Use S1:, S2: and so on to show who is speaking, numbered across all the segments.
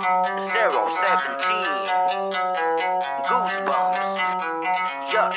S1: Goosebumps. Yeah.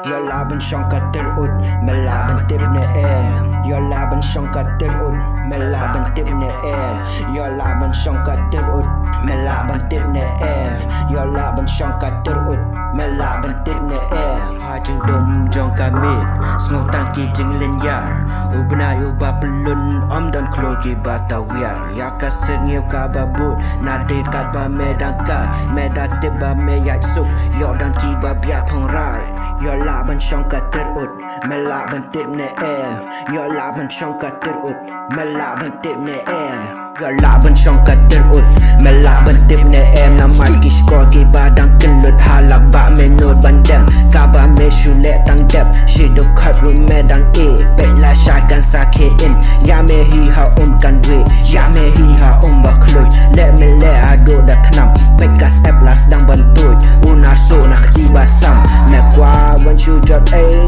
S2: Your laban siyang katirud, malaban tip na M. Your laban siyang katirud, malaban tip na M. Your laban siyang katirud, malaban tip na M. Your laban siyang katirud, malaban tip na M. Hajeng dom jong kamit, sngaw tangki jeng linyar. Ubnay uba pelun om dan klogi batawiar. Yaka sengiu ka babut, nade kat ba medangka, medatib ba meyat suk. Yo dan kiba biat hongrai. Your laban siyang katirud, malaban tip na M. Your laban siyang katirud, malaban tip na M. Your laban siyang katirud, malaban tip na M. Namal kiskor ki badang kelut, halap ba menod bandem. Kaba me syulet tang dep, shiduk kat rum medang E. Pekla syakan sakein, ya me hi ha kan we. Ya me hi ha baklut, let me le ado dah tenam. Pekas eplas dang bantuj, unar so nak tiba sam. Mekwa ban syujat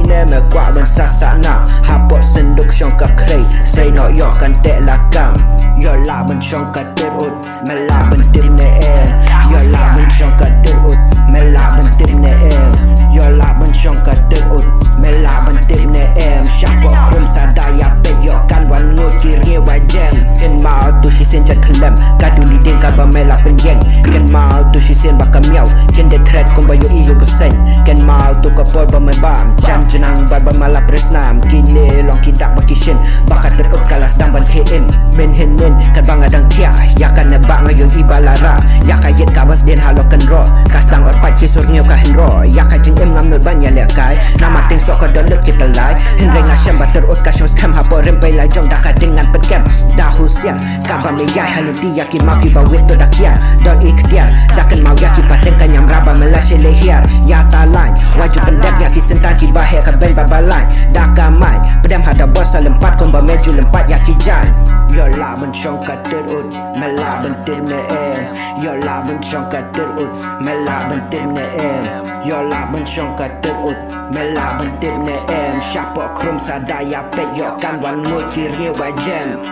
S2: ne mekwa ban sasak na. Hapok senduk syong ka krei, say no yo kan tek lakam. Your laban syong ka terut, melaban tim ne em. Your laban syong ka terut, melaban tim ne em. Your laban syong ka terut, melaban tim ne em. Syapok krum sadaya pek yo kan wan ngut kiri wajem. Ken mau tu si sen jat kelem, kaduli ding ka ba mela penyeng. Ken mau tu si sen baka miau, ken de thread kom ba yo iyo beseng. Ken mau tu ka por ba mai bam, jam jenang bar ba malap resnam. Kini long kidak bakishin, baka terut kalas dang ban KM. Men hen men kan bang adang tia, ya kan nebak ngayon ibalara. Ya ka yet kabas den halokan ro, kastang or pat kisur nyo ka henro. Ya ka jeng em ngam not ban ya lekai, nama ting sok ka dolut kita lai. Henre ngasem ba terut ka shows kam hapo rempay la jong daka dengan petkem. Dahu siang, kaba me yai haluti yaki mau ki ba wit to dakian. Don ikhtiar, dakan mau yaki paten ka nyam raba melashe lehiar. Ya talain, waju pendek yaki sentan ki bahe ka ben babalain. Daka mai, pedam hada bosa lempat komba meju lempat yaki jan. Your laban syong ka terut, melaban tim ne em. Your laban syong ka terut, melaban tim ne em. Your laban syong ka terut, melaban tim ne em. Syapok krum sadaya pek yo kan wan mut kiri wajem.